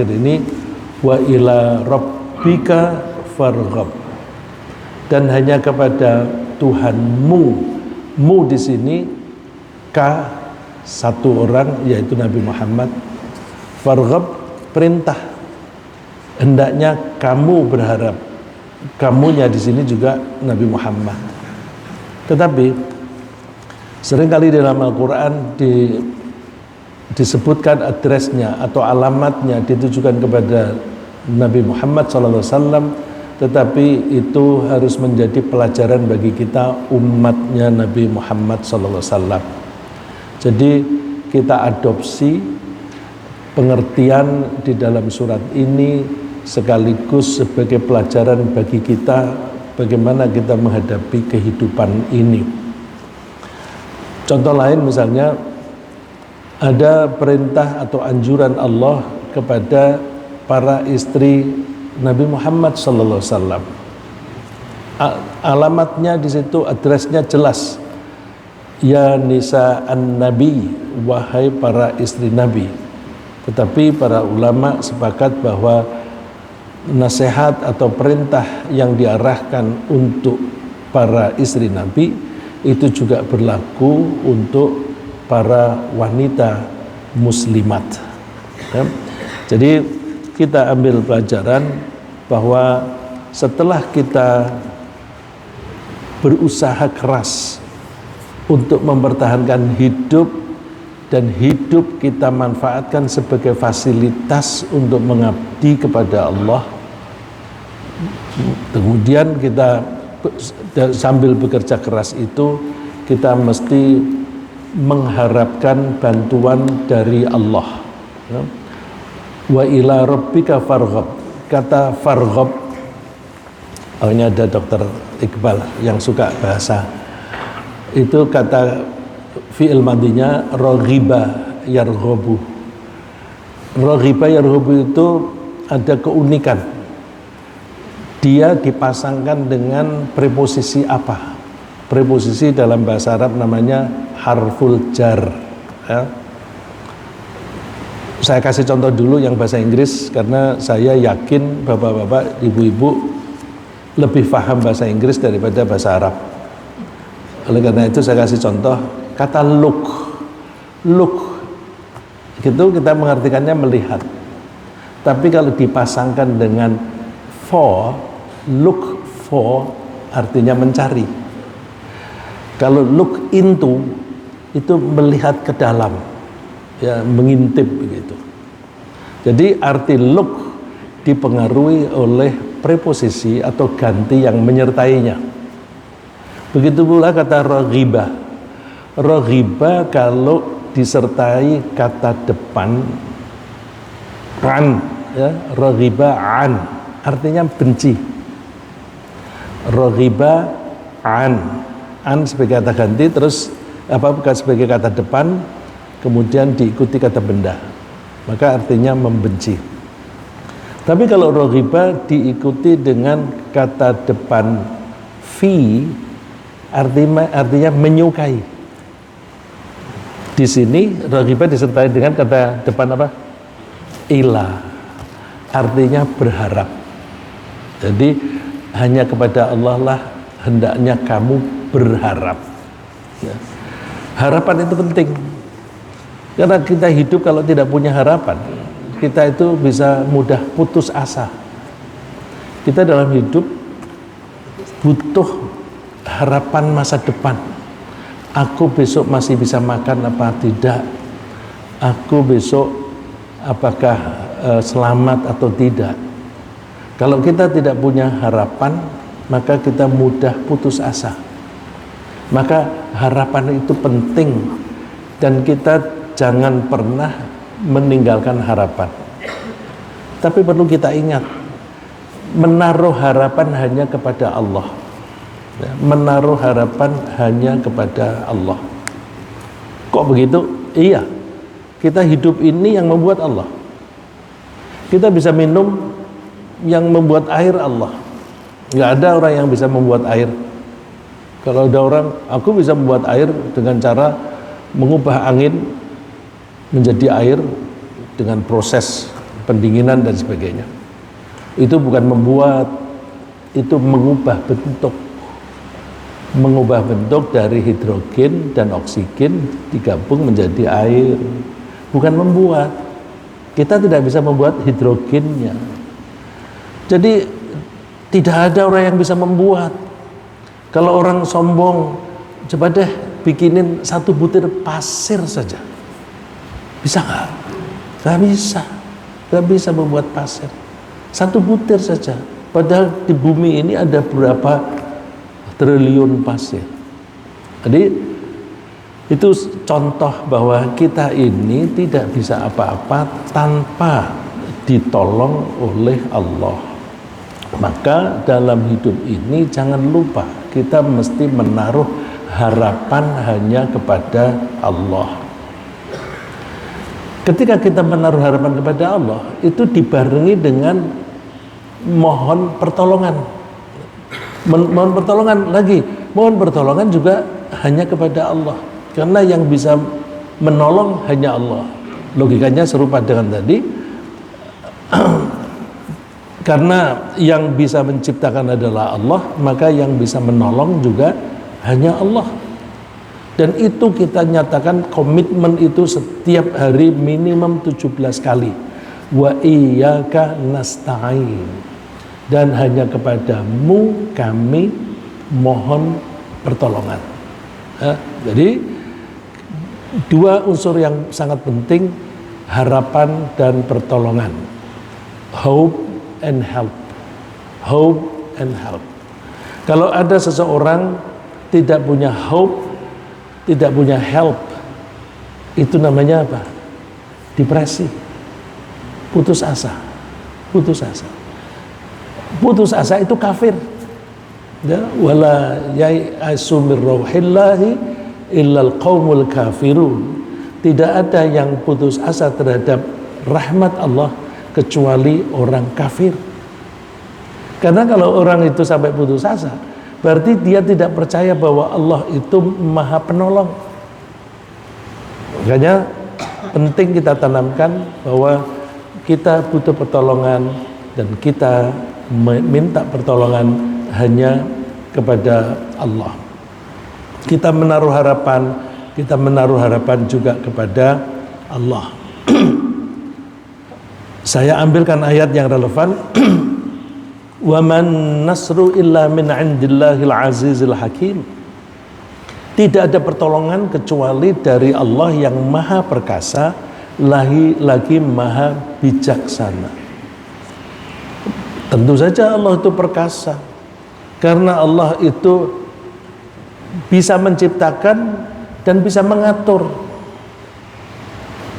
ini wa ila rabbika farghab, dan hanya kepada Tuhanmu. Mu di sini ka satu orang, yaitu Nabi Muhammad. Farghab perintah, hendaknya kamu berharap. Kamunya di sini juga Nabi Muhammad. Tetapi seringkali dalam Al-Quran disebutkan adresnya atau alamatnya ditujukan kepada Nabi Muhammad SAW, tetapi itu harus menjadi pelajaran bagi kita umatnya Nabi Muhammad SAW. Jadi kita adopsi pengertian di dalam surat ini sekaligus sebagai pelajaran bagi kita bagaimana kita menghadapi kehidupan ini. Contoh lain misalnya, ada perintah atau anjuran Allah kepada para istri Nabi Muhammad SAW. Alamatnya di situ, adresnya jelas. Ya nisa an-nabi, wahai para istri Nabi. Tetapi para ulama sepakat bahwa nasihat atau perintah yang diarahkan untuk para istri Nabi itu juga berlaku untuk para wanita muslimat. Jadi kita ambil pelajaran bahwa setelah kita berusaha keras untuk mempertahankan hidup, dan hidup kita manfaatkan sebagai fasilitas untuk mengabdi kepada Allah, kemudian kita sambil bekerja keras itu kita mesti mengharapkan bantuan dari Allah. Wa ila rabbika farghab. Kata farghab, ini ada Dr. Iqbal yang suka bahasa. Itu kata fi'il madinya raghiba yarghabu. Raghiba yarghabu itu ada keunikan. Dia dipasangkan dengan preposisi apa? Preposisi dalam bahasa Arab namanya harful jar. Ya. Saya kasih contoh dulu yang bahasa Inggris karena saya yakin bapak-bapak, ibu-ibu lebih paham bahasa Inggris daripada bahasa Arab. Oleh karena itu saya kasih contoh kata look. Look itu kita mengartikannya melihat. Tapi kalau dipasangkan dengan for, look for artinya mencari. Kalau look into itu melihat ke dalam, ya, mengintip begitu. Jadi arti look dipengaruhi oleh preposisi atau ganti yang menyertainya. Begitu pula kata raghiba. Raghiba kalau disertai kata depan an, ya, raghiba an artinya benci. Raghiba an sebagai kata ganti, terus sebagai kata depan, kemudian diikuti kata benda, maka artinya membenci. Tapi kalau raghiba diikuti dengan kata depan fi, artinya menyukai. Di sini raghiba disertai dengan kata depan apa? Ila, artinya berharap. Jadi hanya kepada Allah lah hendaknya kamu berharap. Ya. Harapan itu penting, karena kita hidup kalau tidak punya harapan, kita itu bisa mudah putus asa. Kita dalam hidup butuh harapan masa depan. Aku besok masih bisa makan apa tidak? Aku besok apakah selamat atau tidak? Kalau kita tidak punya harapan, maka kita mudah putus asa. Maka harapan itu penting, dan kita jangan pernah meninggalkan harapan. Tapi perlu kita ingat, menaruh harapan hanya kepada Allah. Ya, menaruh harapan hanya kepada Allah. Kok begitu? Iya, kita hidup ini yang membuat Allah. Kita bisa minum yang membuat air Allah. Nggak ada orang yang bisa membuat air. Kalau ada orang, aku bisa membuat air dengan cara mengubah angin menjadi air dengan proses pendinginan dan sebagainya. Itu bukan membuat, itu mengubah bentuk. Mengubah bentuk dari hidrogen dan oksigen digabung menjadi air. Bukan membuat. Kita tidak bisa membuat hidrogennya. Jadi tidak ada orang yang bisa membuat. Kalau orang sombong, coba deh bikinin 1 butir pasir saja. Bisa nggak? Nggak bisa. Nggak bisa membuat pasir. 1 butir saja. Padahal di bumi ini ada berapa triliun pasir. Jadi itu contoh bahwa kita ini tidak bisa apa-apa tanpa ditolong oleh Allah. Maka dalam hidup ini jangan lupa kita mesti menaruh harapan hanya kepada Allah. Ketika kita menaruh harapan kepada Allah, itu dibarengi dengan mohon pertolongan. Mohon pertolongan lagi, mohon pertolongan juga hanya kepada Allah, karena yang bisa menolong hanya Allah. Logikanya serupa dengan tadi. Karena yang bisa menciptakan adalah Allah, maka yang bisa menolong juga hanya Allah. Dan itu kita nyatakan komitmen itu setiap hari minimum 17 kali. Wa iyyaka nasta'in. Dan hanya kepadamu kami mohon pertolongan. Jadi 2 unsur yang sangat penting, harapan dan pertolongan. Hope and help. Hope and help. Kalau ada seseorang tidak punya hope, tidak punya help, itu namanya apa? Depresi. Putus asa. Putus asa. Putus asa itu kafir. Ya, wala yai'asu min rauhillahi illal qaumul kafirun. Tidak ada yang putus asa terhadap rahmat Allah kecuali orang kafir. Karena kalau orang itu sampai putus asa, berarti dia tidak percaya bahwa Allah itu Maha Penolong. Makanya penting kita tanamkan bahwa kita butuh pertolongan dan kita minta pertolongan hanya kepada Allah. Kita menaruh harapan juga kepada Allah. Saya ambilkan ayat yang relevan. Wa man nasru illa min indillahil azizil hakim. Tidak ada pertolongan kecuali dari Allah yang maha perkasa, lagi maha bijaksana. Tentu saja Allah itu perkasa, karena Allah itu bisa menciptakan dan bisa mengatur.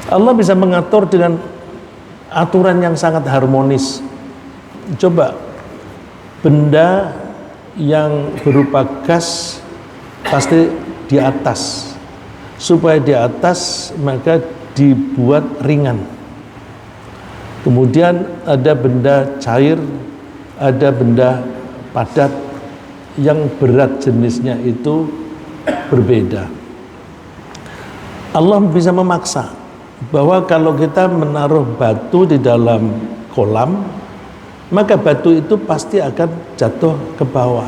Allah bisa mengatur dengan aturan yang sangat harmonis. Coba benda yang berupa gas pasti di atas, supaya di atas maka dibuat ringan. Kemudian ada benda cair, ada benda padat, yang berat jenisnya itu berbeda. Allah bisa memaksa bahwa kalau kita menaruh batu di dalam kolam, maka batu itu pasti akan jatuh ke bawah.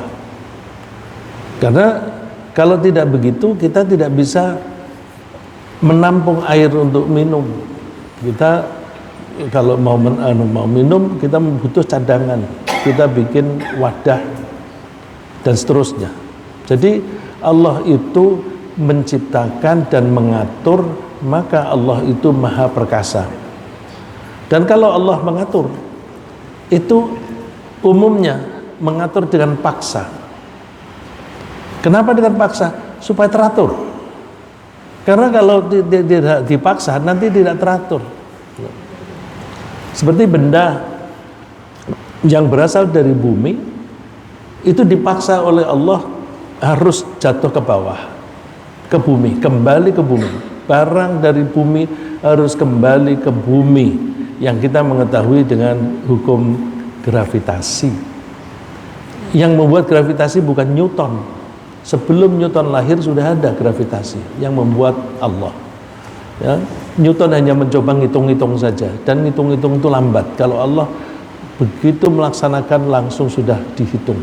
Karena kalau tidak begitu, kita tidak bisa menampung air untuk minum. Kita kalau mau minum, kita butuh cadangan, kita bikin wadah dan seterusnya. Jadi Allah itu menciptakan dan mengatur, maka Allah itu maha perkasa. Dan kalau Allah mengatur, itu umumnya mengatur dengan paksa. Kenapa dengan paksa? Supaya teratur. Karena kalau tidak dipaksa, nanti tidak teratur. Seperti benda yang berasal dari bumi, itu dipaksa oleh Allah harus jatuh ke bawah, ke bumi, kembali ke bumi. Barang dari bumi harus kembali ke bumi, yang kita mengetahui dengan hukum gravitasi. Yang membuat gravitasi bukan Newton. Sebelum Newton lahir sudah ada gravitasi yang membuat Allah. Ya, Newton hanya mencoba ngitung-ngitung saja, dan ngitung-ngitung itu lambat. Kalau Allah begitu melaksanakan langsung sudah dihitung.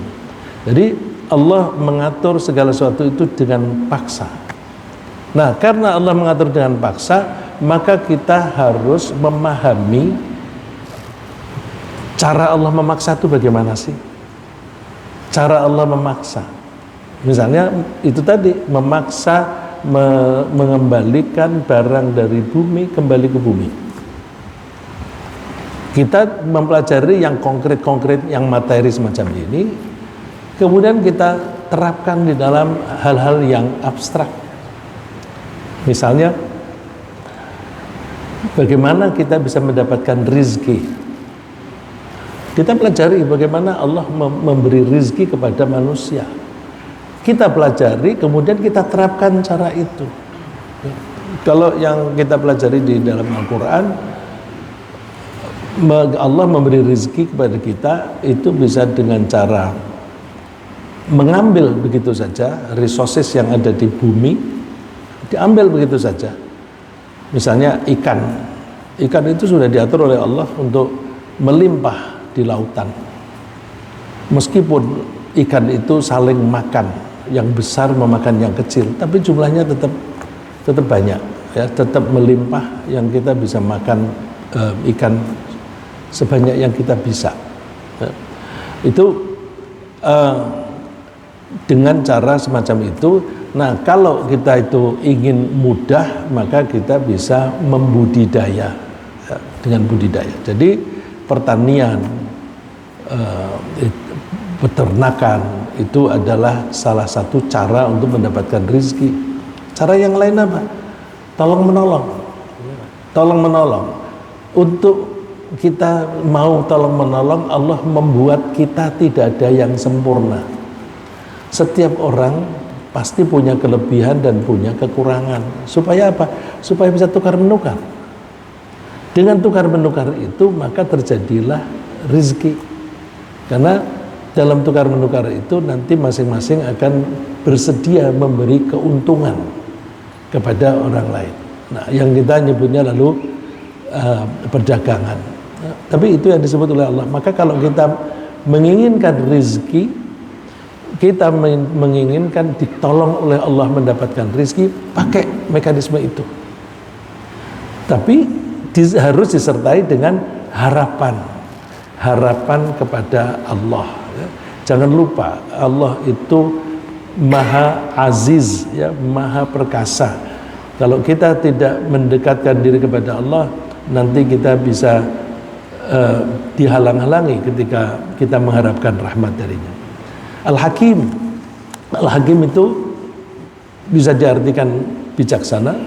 Jadi Allah mengatur segala sesuatu itu dengan paksa. Nah, karena Allah mengatur dengan paksa, maka kita harus memahami cara Allah memaksa itu bagaimana sih? Cara Allah memaksa. Misalnya itu tadi, memaksa mengembalikan barang dari bumi kembali ke bumi. Kita mempelajari yang konkret-konkret, yang materi semacam ini, kemudian kita terapkan di dalam hal-hal yang abstrak. Misalnya, bagaimana kita bisa mendapatkan rizki. Kita pelajari bagaimana Allah memberi rizki kepada manusia. Kita pelajari, kemudian kita terapkan cara itu. Kalau yang kita pelajari di dalam Al-Quran, Allah memberi rezeki kepada kita itu bisa dengan cara mengambil begitu saja resources yang ada di bumi, diambil begitu saja. Misalnya ikan itu sudah diatur oleh Allah untuk melimpah di lautan. Meskipun ikan itu saling makan, yang besar memakan yang kecil, tapi jumlahnya tetap banyak, ya, tetap melimpah, yang kita bisa makan ikan sebanyak yang kita bisa. Itu dengan cara semacam itu. Nah, kalau kita itu ingin mudah, maka kita bisa membudidaya, ya, dengan budidaya. Jadi pertanian, peternakan itu adalah salah satu cara untuk mendapatkan rezeki. Cara yang lain apa? Tolong menolong. Untuk kita mau tolong menolong, Allah membuat kita tidak ada yang sempurna. Setiap orang pasti punya kelebihan dan punya kekurangan. Supaya apa? Supaya bisa tukar menukar. Dengan tukar menukar itu maka terjadilah rezeki. Karena dalam tukar menukar itu nanti masing-masing akan bersedia memberi keuntungan kepada orang lain. Nah, yang kita nyebutnya lalu perdagangan. Nah, tapi itu yang disebut oleh Allah. Maka kalau kita menginginkan rezeki, kita menginginkan ditolong oleh Allah mendapatkan rezeki, pakai mekanisme itu. Tapi harus disertai dengan harapan kepada Allah. Jangan lupa Allah itu Maha Aziz, ya, Maha Perkasa. Kalau kita tidak mendekatkan diri kepada Allah, nanti kita bisa dihalang-halangi ketika kita mengharapkan rahmat darinya. Al-Hakim itu bisa diartikan bijaksana,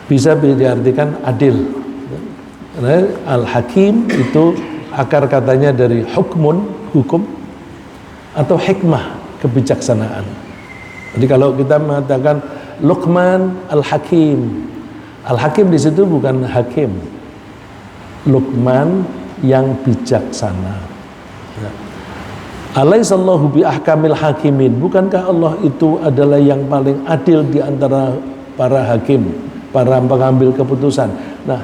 bisa diartikan adil. Al-Hakim itu akar katanya dari hukmun, hukum, atau hikmah, kebijaksanaan. Jadi kalau kita mengatakan Luqman Al-Hakim, Al-Hakim di situ bukan hakim, Luqman yang bijaksana. Ya. Alaihissallahu bi ahkamil hakimin. Bukankah Allah itu adalah yang paling adil di antara para hakim, para pengambil keputusan. Nah,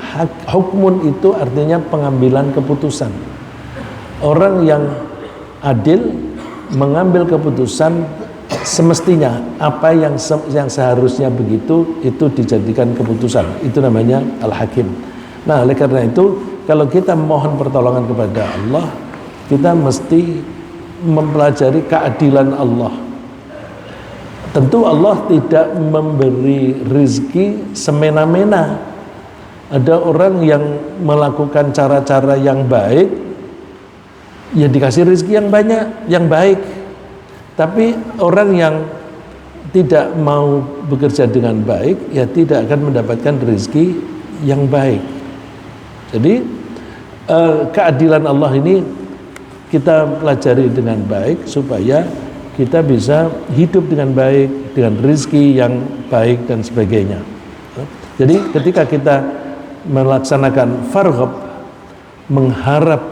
hukmun itu artinya pengambilan keputusan. Orang yang adil mengambil keputusan semestinya apa yang seharusnya begitu, itu dijadikan keputusan. Itu namanya Al-Hakim. Nah, oleh karena itu kalau kita mohon pertolongan kepada Allah, kita mesti mempelajari keadilan Allah. Tentu Allah tidak memberi rezeki semena-mena. Ada orang yang melakukan cara-cara yang baik, ya dikasih rezeki yang banyak, yang baik. Tapi orang yang tidak mau bekerja dengan baik, ya tidak akan mendapatkan rezeki yang baik. Jadi keadilan Allah ini kita pelajari dengan baik supaya kita bisa hidup dengan baik, dengan rezeki yang baik dan sebagainya. Jadi ketika kita melaksanakan farghab, mengharap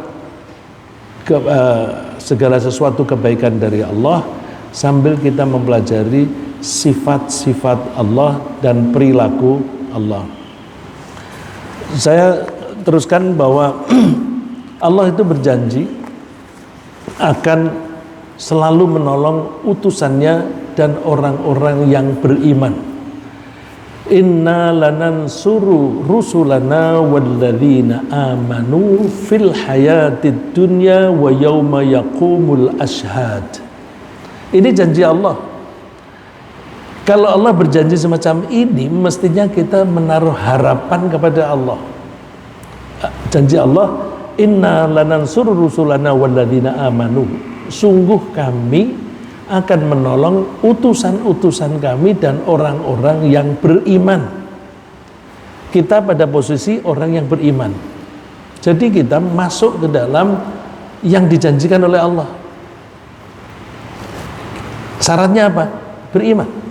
segala sesuatu kebaikan dari Allah, sambil kita mempelajari sifat-sifat Allah dan perilaku Allah. Saya teruskan bahwa Allah itu berjanji akan selalu menolong utusannya dan orang-orang yang beriman. Inna lanansuru rusulana walladzina amanu fil hayatid dunya wa yauma yaqumul ashhad. Ini janji Allah. Kalau Allah berjanji semacam ini, mestinya kita menaruh harapan kepada Allah. Janji Allah, inna lanansuru rusulana walladzina amanu. Sungguh kami akan menolong utusan-utusan kami dan orang-orang yang beriman. Kita pada posisi orang yang beriman. Jadi kita masuk ke dalam yang dijanjikan oleh Allah. Syaratnya apa? Beriman.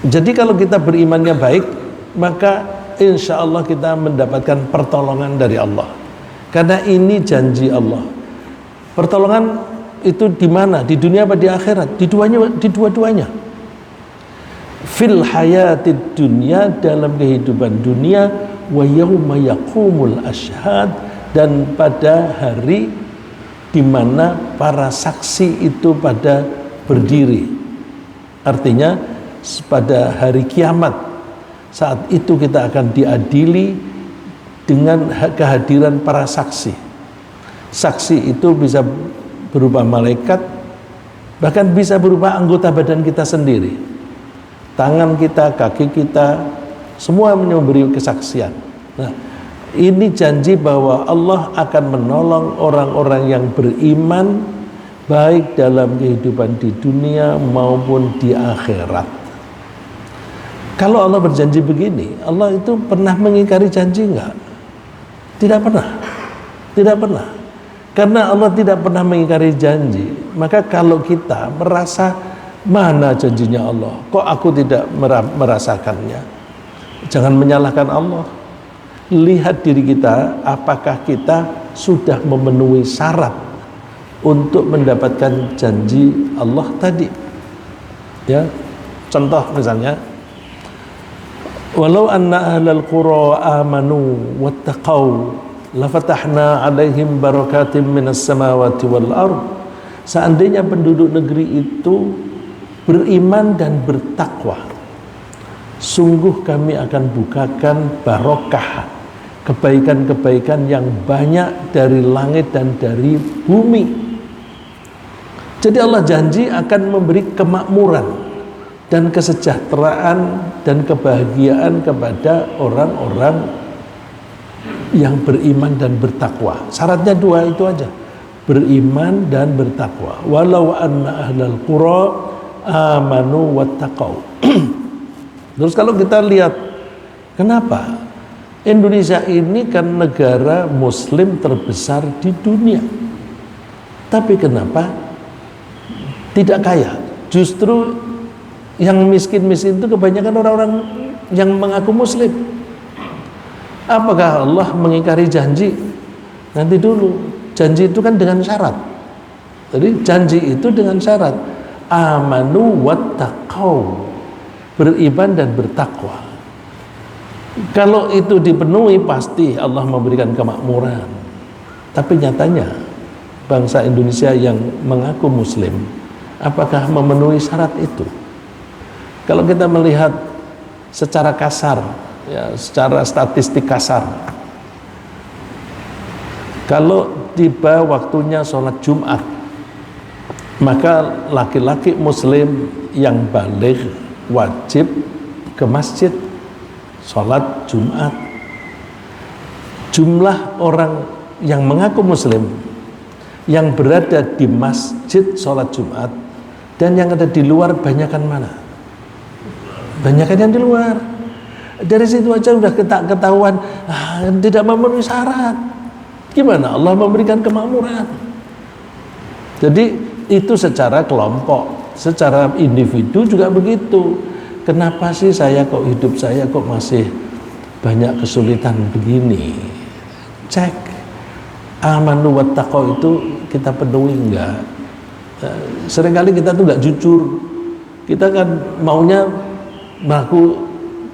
Jadi kalau kita berimannya baik, maka insya Allah kita mendapatkan pertolongan dari Allah. Karena ini janji Allah. Pertolongan itu di mana? Di dunia apa di akhirat? Di dua-duanya. Fil hayatid dunya, dalam kehidupan dunia, wa yauma yaqumul ashhad, dan pada hari di mana para saksi itu pada berdiri. Artinya pada hari kiamat, saat itu kita akan diadili dengan kehadiran para saksi. Saksi itu bisa berupa malaikat, bahkan bisa berupa anggota badan kita sendiri, tangan kita, kaki kita, semua memberi kesaksian. Nah, ini janji bahwa Allah akan menolong orang-orang yang beriman, baik dalam kehidupan di dunia maupun di akhirat. Kalau Allah berjanji begini, Allah itu pernah mengingkari janji enggak? Tidak pernah. Tidak pernah. Karena Allah tidak pernah mengingkari janji, maka kalau kita merasa mana janjinya Allah, kok aku tidak merasakannya, jangan menyalahkan Allah. Lihat diri kita, apakah kita sudah memenuhi syarat untuk mendapatkan janji Allah tadi. Ya, contoh misalnya, walau anna ahlal qura amanu wattaqau lafatahna alaihim barakatim minas samawati wal ard. Seandainya penduduk negeri itu beriman dan bertakwa, sungguh kami akan bukakan barokah, kebaikan-kebaikan yang banyak dari langit dan dari bumi. Jadi Allah janji akan memberi kemakmuran dan kesejahteraan dan kebahagiaan kepada orang-orang yang beriman dan bertakwa. Syaratnya dua itu aja, beriman dan bertakwa. Walau anna ahlal qura amanu wattaqau. Terus kalau kita lihat, kenapa Indonesia ini kan negara muslim terbesar di dunia, tapi kenapa tidak kaya? Justru yang miskin-miskin itu kebanyakan orang-orang yang mengaku muslim. Apakah Allah mengingkari janji? Nanti dulu, janji itu kan dengan syarat. Jadi janji itu dengan syarat amanu wattaqau, beriman dan bertakwa. Kalau itu dipenuhi, pasti Allah memberikan kemakmuran. Tapi nyatanya bangsa Indonesia yang mengaku muslim, apakah memenuhi syarat itu? Kalau kita melihat secara kasar, ya, secara statistik kasar, kalau tiba waktunya sholat Jumat, maka laki-laki muslim yang baligh wajib ke masjid sholat Jumat. Jumlah orang yang mengaku muslim yang berada di masjid sholat Jumat dan yang ada di luar, banyakan mana? Banyakan yang di luar. Dari situ aja udah ketahuan tidak memenuhi syarat. Gimana Allah memberikan kemakmuran? Jadi itu secara kelompok, secara individu juga begitu. Kenapa sih hidup saya kok masih banyak kesulitan begini? Cek amanu wattaqau itu kita penuhi enggak? Seringkali kita tuh enggak jujur. Kita kan maunya mengaku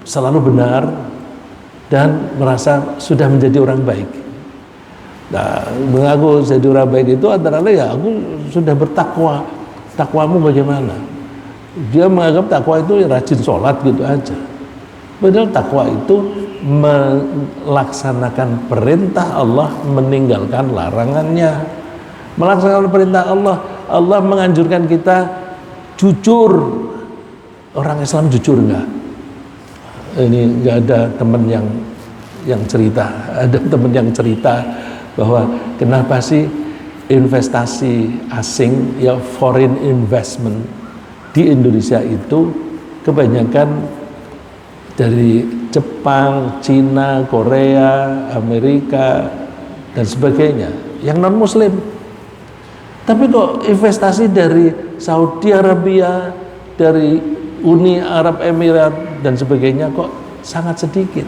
selalu benar, dan merasa sudah menjadi orang baik. Nah, mengaku jadi orang baik itu antara lain ya aku sudah bertakwa. Takwamu bagaimana? Dia menganggap takwa itu ya rajin sholat gitu aja. Padahal takwa itu melaksanakan perintah Allah, meninggalkan larangannya. Melaksanakan perintah Allah, Allah menganjurkan kita jujur. Orang Islam jujur enggak? Ini enggak ada teman yang cerita, ada teman yang cerita bahwa kenapa sih investasi asing ya foreign investment di Indonesia itu kebanyakan dari Jepang, Cina, Korea, Amerika dan sebagainya yang non muslim. Tapi kok investasi dari Saudi Arabia, dari Uni Arab Emirat dan sebagainya kok sangat sedikit.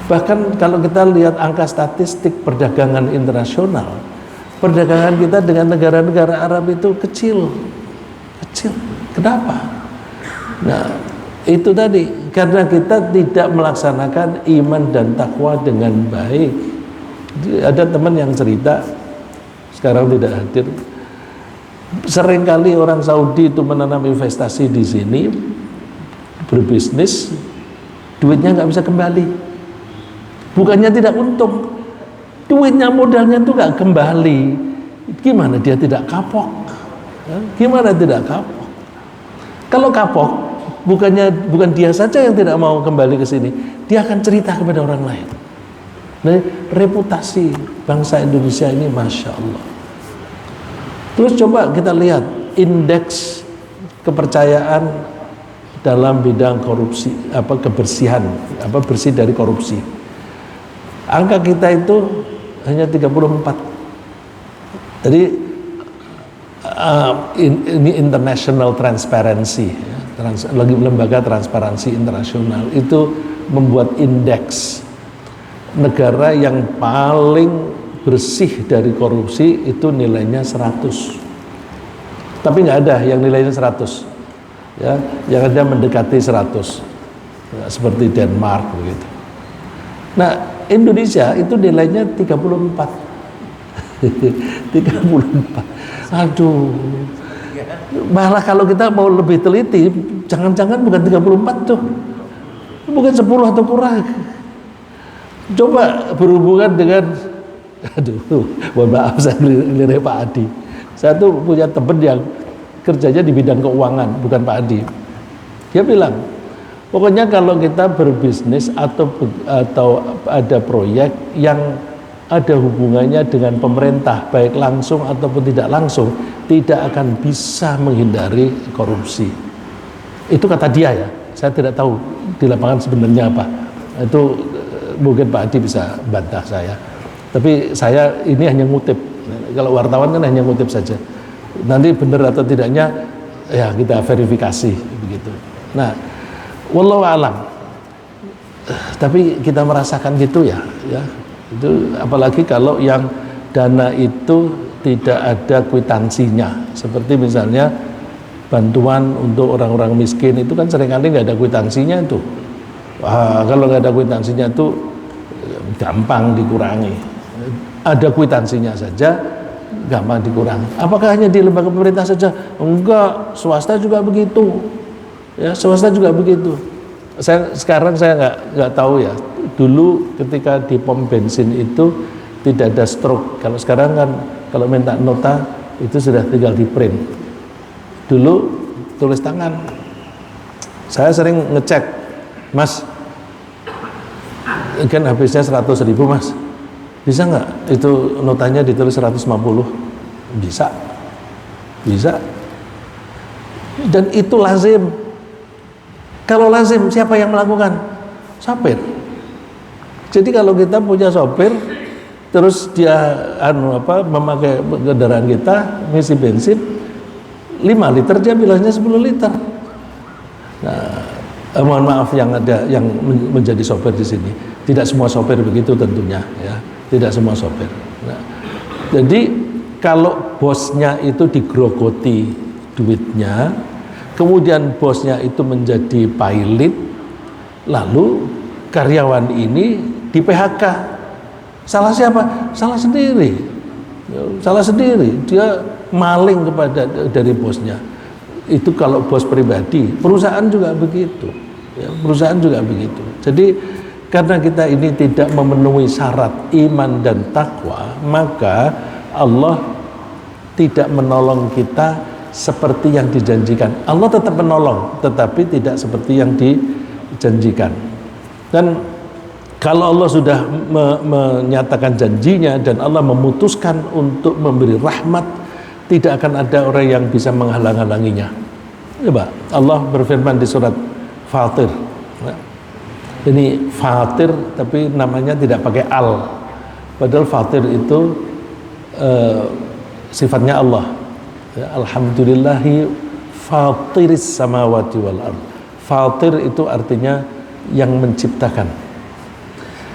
Bahkan kalau kita lihat angka statistik perdagangan internasional, perdagangan kita dengan negara-negara Arab itu kecil. Kenapa? Nah, itu tadi karena kita tidak melaksanakan iman dan takwa dengan baik. Ada teman yang cerita, sekarang tidak hadir, seringkali orang Saudi itu menanam investasi di sini, berbisnis, duitnya nggak bisa kembali. Bukannya tidak untung, duitnya modalnya itu nggak kembali. Gimana dia tidak kapok? Gimana tidak kapok? Kalau kapok, bukan dia saja yang tidak mau kembali ke sini, dia akan cerita kepada orang lain. Nah, reputasi bangsa Indonesia ini masya Allah. Terus coba kita lihat indeks kepercayaan dalam bidang korupsi, kebersihan, bersih dari korupsi. Angka kita itu hanya 34. Jadi ini international transparency, lembaga transparansi internasional itu membuat indeks negara yang paling bersih dari korupsi itu nilainya 100. Tapi nggak ada yang nilainya 100. Ya, yang ada mendekati 100. Ya, seperti Denmark begitu. Nah, Indonesia itu nilainya 34. 34. Aduh. Malah kalau kita mau lebih teliti, jangan-jangan bukan 34 tuh. Bukan 10 atau kurang. Coba berhubungan dengan mohon maaf saya lirik Pak Adi. Saya tuh punya teman yang kerjanya di bidang keuangan, bukan Pak Adi. Dia bilang, pokoknya kalau kita berbisnis atau ada proyek yang ada hubungannya dengan pemerintah, baik langsung ataupun tidak langsung, tidak akan bisa menghindari korupsi. Itu kata dia ya. Saya tidak tahu di lapangan sebenarnya apa. Itu mungkin Pak Adi bisa bantah saya. Tapi saya ini hanya ngutip. Kalau wartawan kan hanya ngutip saja. Nanti benar atau tidaknya ya kita verifikasi begitu. Nah, wallahu alam. Tapi kita merasakan gitu ya. Itu apalagi kalau yang dana itu tidak ada kwitansinya. Seperti misalnya bantuan untuk orang-orang miskin itu kan seringkali nggak ada kwitansinya itu. Kalau nggak ada kwitansinya itu gampang dikurangi. Ada kwitansinya saja gampang dikurangi. Apakah hanya di lembaga pemerintah saja? Enggak, swasta juga begitu. Ya, swasta juga begitu. Sekarang saya nggak tahu ya. Dulu ketika di pom bensin itu tidak ada stroke. Kalau sekarang kan kalau minta nota itu sudah tinggal di print. Dulu tulis tangan. Saya sering ngecek, Mas, kan habisnya 100.000 Mas. Bisa nggak itu notanya ditulis 150? Bisa. Dan itu lazim. Kalau lazim, siapa yang melakukan? Sopir. Jadi kalau kita punya sopir, terus dia memakai kendaraan kita, ngisi bensin 5 liter, dia bilangnya 10 liter. Nah, mohon maaf yang menjadi sopir di sini. Tidak semua sopir begitu tentunya, ya. Tidak semua sopir. Nah, jadi kalau bosnya itu digrogoti duitnya, kemudian bosnya itu menjadi pilot, lalu karyawan ini di PHK. Salah siapa? Salah sendiri. Salah sendiri. Dia maling kepada dari bosnya. Itu kalau bos pribadi. Perusahaan juga begitu. Ya, perusahaan juga begitu. Jadi karena kita ini tidak memenuhi syarat iman dan takwa, maka Allah tidak menolong kita seperti yang dijanjikan. Allah tetap menolong, tetapi tidak seperti yang dijanjikan. Dan kalau Allah sudah menyatakan janjinya dan Allah memutuskan untuk memberi rahmat, tidak akan ada orang yang bisa menghalang-halanginya. Coba Allah berfirman di surat Fatir. Ini Fatir tapi namanya tidak pakai al. Padahal Fatir itu sifatnya Allah. Alhamdulillahi fatiris samawati wal ard. Fatir itu artinya yang menciptakan.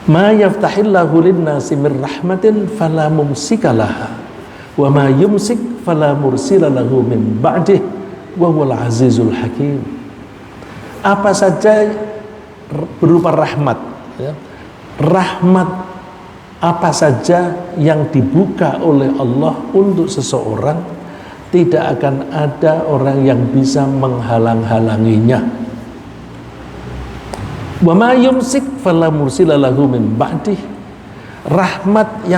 Ma yaftahillahu lin-nasi mir rahmatin fala mumsikalaha wa ma yumsik fala mursila lahu min ba'dih wa huwal azizul hakim. Apa saja berupa rahmat, ya. Rahmat apa saja yang dibuka oleh Allah untuk seseorang, tidak akan ada orang yang bisa menghalang-halanginya. Wa ma yumsik fala mursila lahu min ba'dih. Rahmat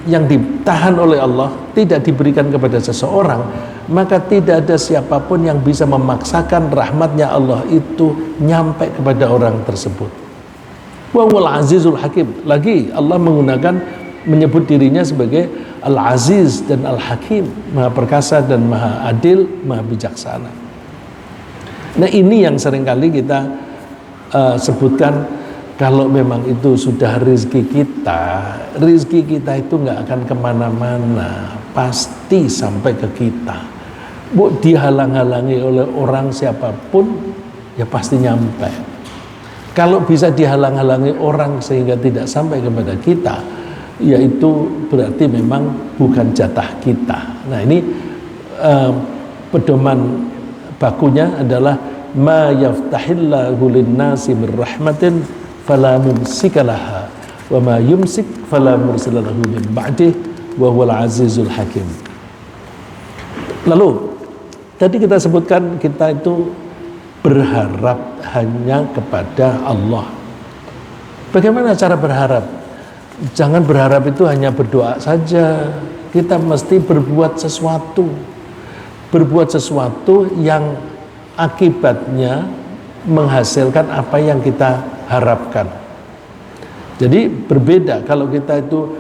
yang ditahan oleh Allah tidak diberikan kepada seseorang, maka tidak ada siapapun yang bisa memaksakan rahmatnya Allah itu nyampe kepada orang tersebut. Wa huwal azizul hakim. Lagi Allah menyebut dirinya sebagai Al-Aziz dan Al-Hakim, Maha Perkasa dan Maha Adil, Maha Bijaksana. Nah, ini yang seringkali kita sebutkan, kalau memang itu sudah rezeki kita itu nggak akan kemana-mana, pasti sampai ke kita. Bu, dihalang-halangi oleh orang siapapun, ya pasti nyampe. Kalau bisa dihalang-halangi orang sehingga tidak sampai kepada kita, yaitu berarti memang bukan jatah kita. Nah, ini pedoman bakunya adalah ma yaftahillahu lin-nasi mir rahmatin fala mumsikalaha wa ma yumsik fala mursila lahu min ba'dih wa huwal azizul hakim. Lalu tadi kita sebutkan kita itu berharap hanya kepada Allah. Bagaimana cara berharap? Jangan berharap itu hanya berdoa saja. Kita mesti berbuat sesuatu. Berbuat sesuatu yang akibatnya menghasilkan apa yang kita harapkan. Jadi berbeda kalau kita itu